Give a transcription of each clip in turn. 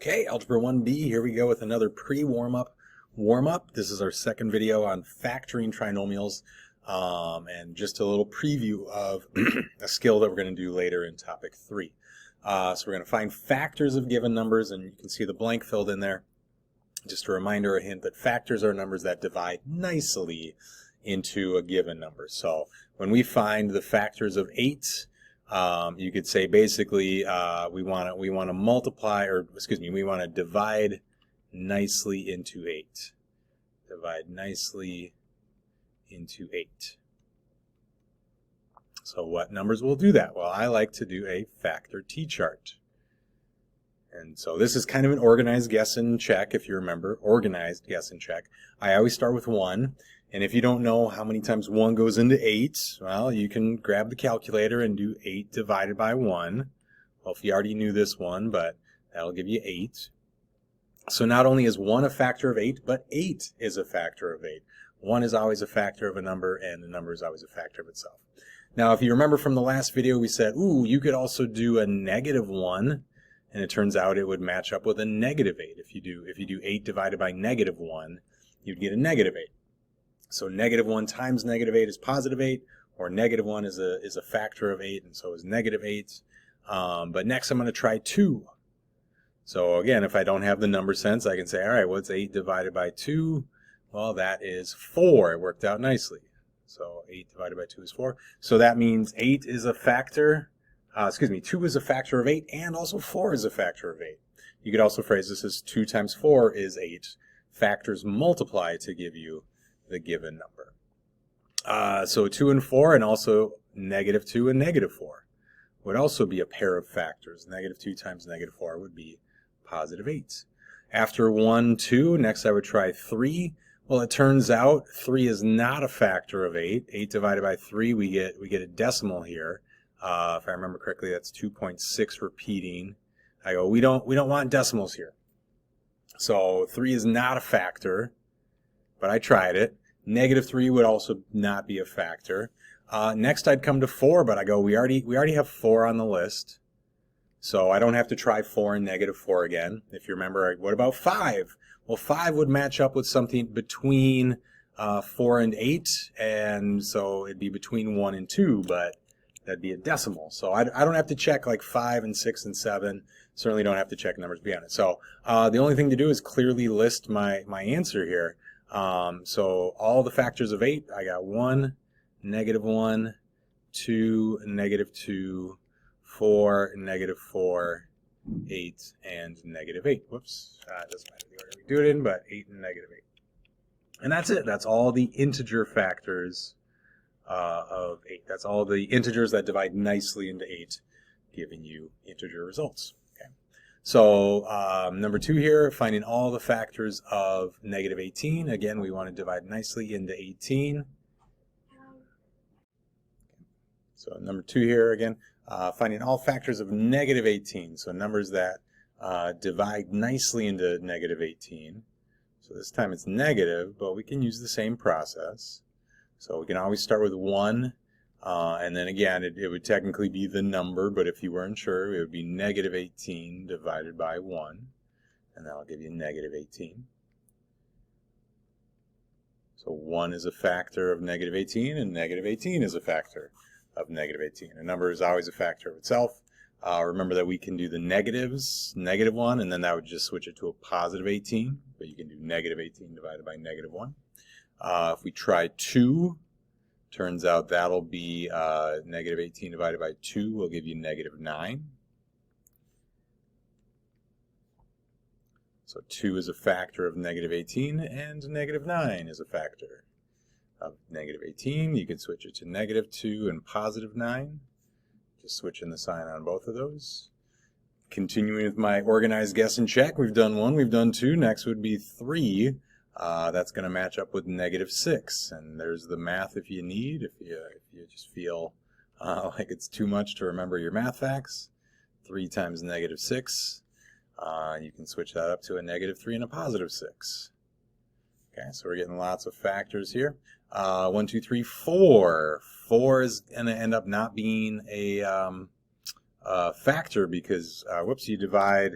Okay, Algebra 1B, here we go with another pre-warm-up. This is our second video on factoring trinomials, and just a little preview of a skill that we're going to do later in topic 3. So we're going to find factors of given numbers, and you can see the blank filled in there. Just a reminder, a hint that factors are numbers that divide nicely into a given number. So when we find the factors of 8, you could say basically we want to multiply, or excuse me, we want to divide nicely into 8. Divide nicely into 8. So what numbers will do that? Well, I like to do a factor T-chart. And so this is kind of an organized guess and check, if you remember. Organized guess and check. I always start with 1. And if you don't know how many times 1 goes into 8, well, you can grab the calculator and do 8 divided by 1. Well, if you already knew this one, but that'll give you 8. So not only is 1 a factor of 8, but 8 is a factor of 8. 1 is always a factor of a number, and the number is always a factor of itself. Now, if you remember from the last video, we said, ooh, you could also do a negative 1, and it turns out it would match up with a negative 8. If you do 8 divided by negative 1, you'd get a negative 8. So negative 1 times negative 8 is positive 8, or negative 1 is a factor of 8, and so is negative 8. But next I'm going to try 2. So again, if I don't have the number sense, I can say, all right, what's 8 divided by 2? Well, that is 4. It worked out nicely. So 8 divided by 2 is 4. So that means 8 is a factor, 2 is a factor of 8, and also 4 is a factor of 8. You could also phrase this as 2 times 4 is 8. Factors multiply to give you the given number. So 2 and 4, and also negative 2 and negative 4 would also be a pair of factors. Negative 2 times negative 4 would be positive 8. After 1, 2, next I would try 3. Well, it turns out 3 is not a factor of 8. 8 divided by 3, we get a decimal here. If I remember correctly, that's 2.6 repeating. I go, we don't want decimals here. So 3 is not a factor, but I tried it. Negative 3 would also not be a factor. Next I'd come to 4, but I go, we already have 4 on the list. So I don't have to try 4 and negative 4 again. If you remember, what about 5? Well, 5 would match up with something between 4 and 8, and so it'd be between 1 and 2, but that'd be a decimal. So I don't have to check like 5 and 6 and 7. Certainly don't have to check numbers beyond it. So the only thing to do is clearly list my answer here. So all the factors of 8, I got 1, negative 1, 2, negative 2, 4, negative 4, 8, and negative 8. Whoops, it doesn't matter the order we do it in, but 8 and negative 8. And that's it. That's all the integer factors of 8. That's all the integers that divide nicely into 8, giving you integer results. Okay. So number 2 here, finding all the factors of negative 18. Again, we want to divide nicely into 18. So number 2 here again, finding all factors of negative 18. So numbers that divide nicely into negative 18. So this time it's negative, but we can use the same process. So we can always start with 1, and then again, it would technically be the number, but if you weren't sure, it would be negative 18 divided by 1, and that'll give you negative 18. So 1 is a factor of negative 18, and negative 18 is a factor of negative 18. A number is always a factor of itself. Remember that we can do the negatives, negative 1, and then that would just switch it to a positive 18, but you can do negative 18 divided by negative 1. If we try 2, turns out that'll be negative 18 divided by 2 will give you negative 9. So 2 is a factor of negative 18, and negative 9 is a factor of negative 18. You can switch it to negative 2 and positive 9. Just switching the sign on both of those. Continuing with my organized guess and check, we've done 1, we've done 2. Next would be 3. That's going to match up with negative 6, and there's the math if you need, if you just feel like it's too much to remember your math facts. 3 times negative 6, you can switch that up to a negative 3 and a positive 6. Okay, so we're getting lots of factors here. 1, 2, 3, 4. 4 is going to end up not being a factor because, you divide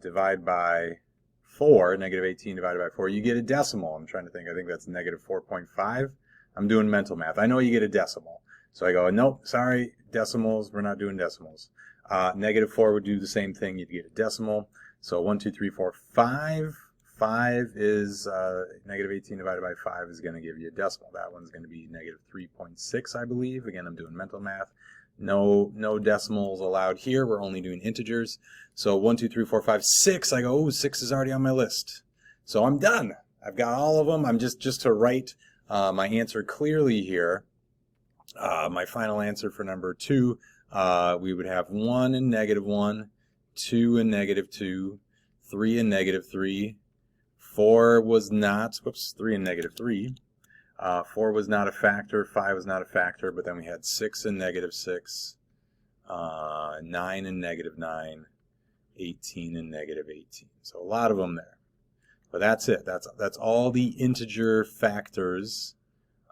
divide by 4, negative 18 divided by 4, you get a decimal. I'm trying to think. I think that's negative 4.5. I'm doing mental math. I know you get a decimal. So I go, nope, sorry, decimals. We're not doing decimals. Negative 4 would do the same thing. You'd get a decimal. So 1, 2, 3, 4, 5. 5 is negative 18 divided by 5 is going to give you a decimal. That one's going to be negative 3.6, I believe. Again, I'm doing mental math. No decimals allowed here. We're only doing integers. So 1, 2, 3, 4, 5, 6. I go, oh, 6 is already on my list. So I'm done. I've got all of them. I'm just to write my answer clearly here. My final answer for number 2, we would have 1 and negative 1, 2 and negative 2, 3 and negative 3. 4 was not, 3 and negative 3. 4 was not a factor, 5 was not a factor, but then we had 6 and negative 6, 9 and negative 9, 18 and negative 18. So a lot of them there. But that's it. That's all the integer factors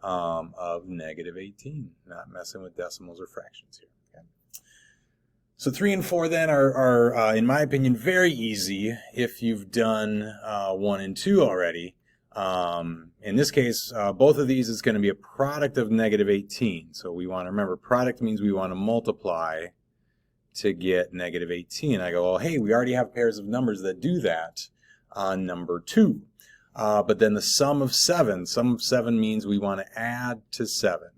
of negative 18. Not messing with decimals or fractions here. Okay. So 3 and 4 then are in my opinion, very easy if you've done 1 and 2 already. In this case, both of these is going to be a product of negative 18. So we want to remember, product means we want to multiply to get negative 18. I go, well, hey, we already have pairs of numbers that do that on number 2. But then the sum of 7 means we want to add to 7.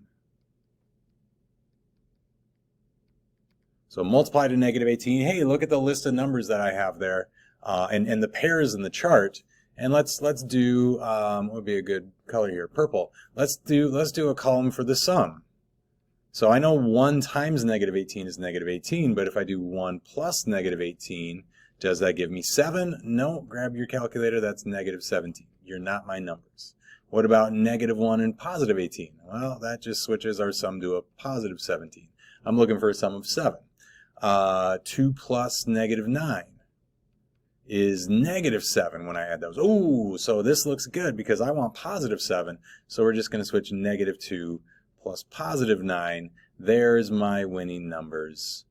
So multiply to negative 18. Hey, look at the list of numbers that I have there, and the pairs in the chart. And let's do what would be a good color here? Purple. Let's do a column for the sum. So I know 1 times negative 18 is negative 18, but if I do 1 plus negative 18, does that give me 7? No. Grab your calculator. That's negative 17. You're not my numbers. What about negative 1 and positive 18? Well, that just switches our sum to a positive 17. I'm looking for a sum of 7. 2 plus negative 9 is negative 7 when I add those. Ooh, so this looks good because I want positive 7. So we're just going to switch negative 2 plus positive 9. There's my winning numbers.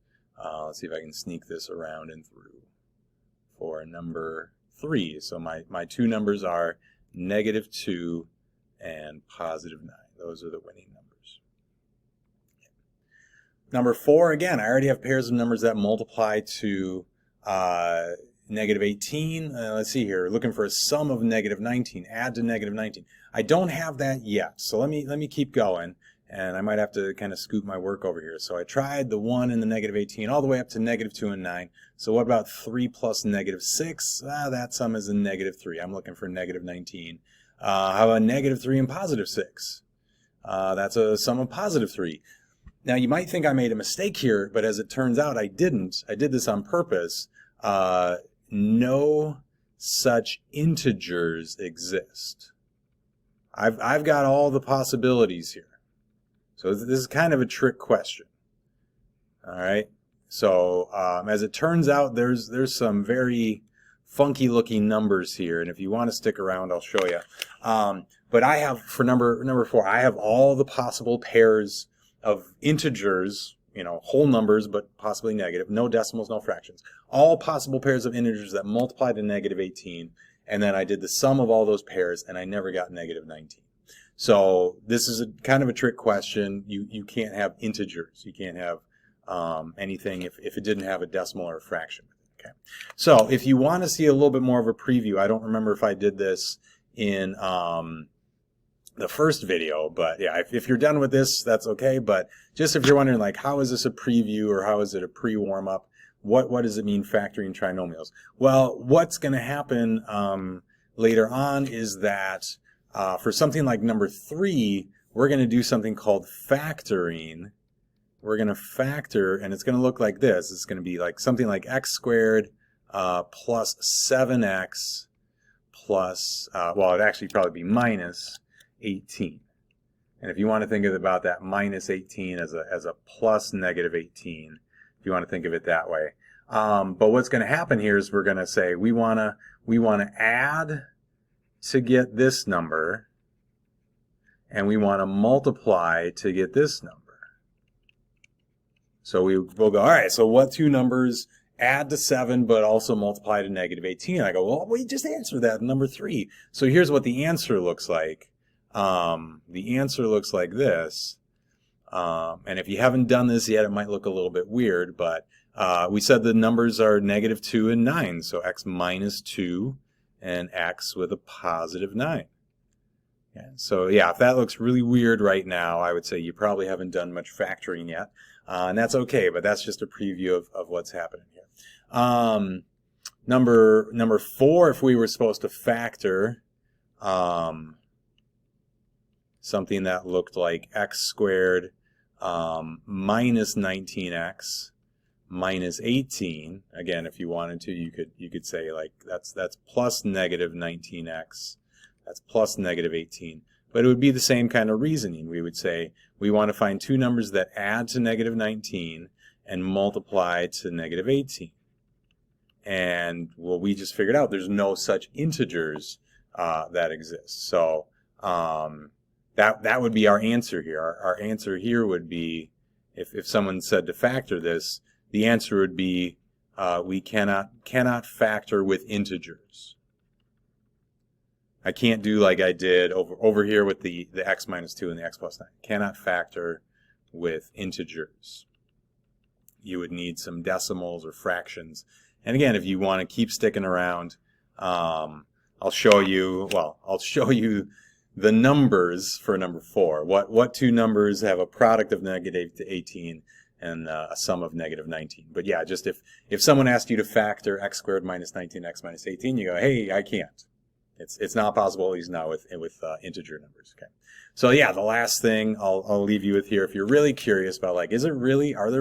Let's see if I can sneak this around and through for number 3. So my two numbers are negative 2 and positive 9. Those are the winning numbers. Number 4, again, I already have pairs of numbers that multiply to negative 18. Let's see here, looking for a sum of negative 19, add to negative 19. I don't have that yet, so let me keep going, and I might have to kind of scoot my work over here. So I tried the 1 and the negative 18 all the way up to negative 2 and 9. So what about 3 plus negative 6? That sum is a negative 3. I'm looking for negative 19. How about negative 3 and positive 6? That's a sum of positive 3. Now, you might think I made a mistake here, but as it turns out, I didn't. I did this on purpose. No such integers exist. I've got all the possibilities here. So this is kind of a trick question. All right. So as it turns out, there's some very funky looking numbers here, and if you want to stick around, I'll show you. But I have, for number 4, I have all the possible pairs of integers, whole numbers, but possibly negative, no decimals, no fractions. All possible pairs of integers that multiply to negative 18, and then I did the sum of all those pairs, and I never got negative 19. So this is kind of a trick question. You can't have integers. You can't have anything if it didn't have a decimal or a fraction. Okay. So if you want to see a little bit more of a preview, I don't remember if I did this in the first video, but yeah, if you're done with this, that's okay. But just if you're wondering, like, how is this a preview or how is it a pre-warm-up? What does it mean factoring trinomials? Well, what's going to happen later on is that for something like number 3, we're going to do something called factoring. We're going to factor, and it's going to look like this. It's going to be like something like x squared plus 7x plus, well, it'd actually probably be minus 18. And if you want to think about that minus 18 as a plus negative 18, if you want to think of it that way. But what's going to happen here is we're going to say we want to add to get this number, and we want to multiply to get this number. So we'll go, all right, so what two numbers add to 7, but also multiply to negative 18. I go, well, we just answered that in number 3. So here's what the answer looks like. The answer looks like this. And if you haven't done this yet, it might look a little bit weird, but we said the numbers are negative 2 and 9. So x minus 2 and x with a positive 9. Yeah, so yeah, if that looks really weird right now, I would say you probably haven't done much factoring yet. And that's okay, but that's just a preview of what's happening here. Number 4, if we were supposed to factor something that looked like x squared minus 19x minus 18. Again, if you wanted to, you could say like that's plus negative 19x. That's plus negative 18. But it would be the same kind of reasoning. We would say we want to find two numbers that add to negative 19 and multiply to negative 18. And well, we just figured out there's no such integers that exist. So that would be our answer here. Our answer here would be, if someone said to factor this, the answer would be we cannot factor with integers. I can't do like I did over here with the x minus 2 and the x plus 9. Cannot factor with integers. You would need some decimals or fractions. And again, if you want to keep sticking around, I'll show you the numbers for number 4. What two numbers have a product of negative 18 and a sum of negative 19? But yeah, just if someone asked you to factor x squared minus 19x minus 18, you go, hey, I can't. It's not possible, at least not with integer numbers. Okay. So yeah, the last thing I'll leave you with here, if you're really curious about like, are there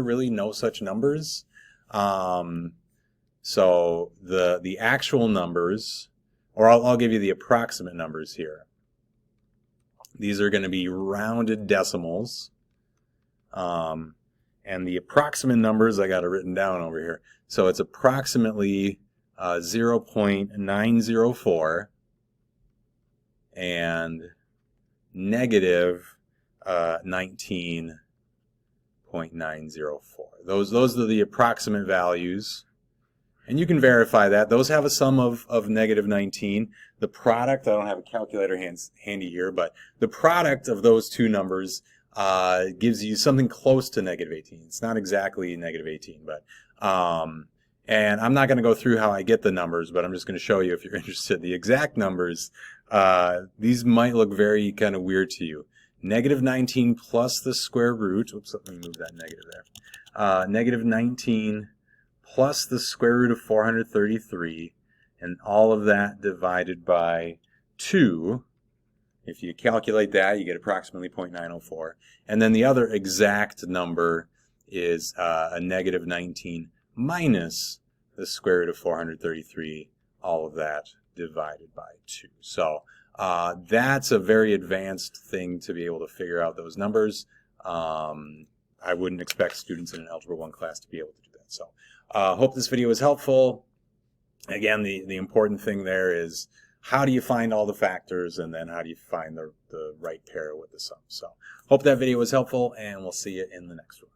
really no such numbers? So the actual numbers, or I'll give you the approximate numbers here. These are going to be rounded decimals. And the approximate numbers, I got it written down over here. So it's approximately 0.904 and negative 19.904. Those are the approximate values. And you can verify that. Those have a sum of negative 19. The product, I don't have a calculator handy here, but the product of those two numbers gives you something close to negative 18. It's not exactly negative 18, but and I'm not going to go through how I get the numbers, but I'm just going to show you, if you're interested, the exact numbers. These might look very kind of weird to you. Negative 19 plus the square root. Oops, let me move that negative there. Negative 19 plus the square root of 433, and all of that divided by 2. If you calculate that, you get approximately 0.904. And then the other exact number is a negative 19 minus the square root of 433, all of that divided by 2. So that's a very advanced thing to be able to figure out those numbers. I wouldn't expect students in an Algebra 1 class to be able to do that. So hope this video was helpful. Again, the important thing there is, how do you find all the factors, and then how do you find the right pair with the sum? So hope that video was helpful, and we'll see you in the next one.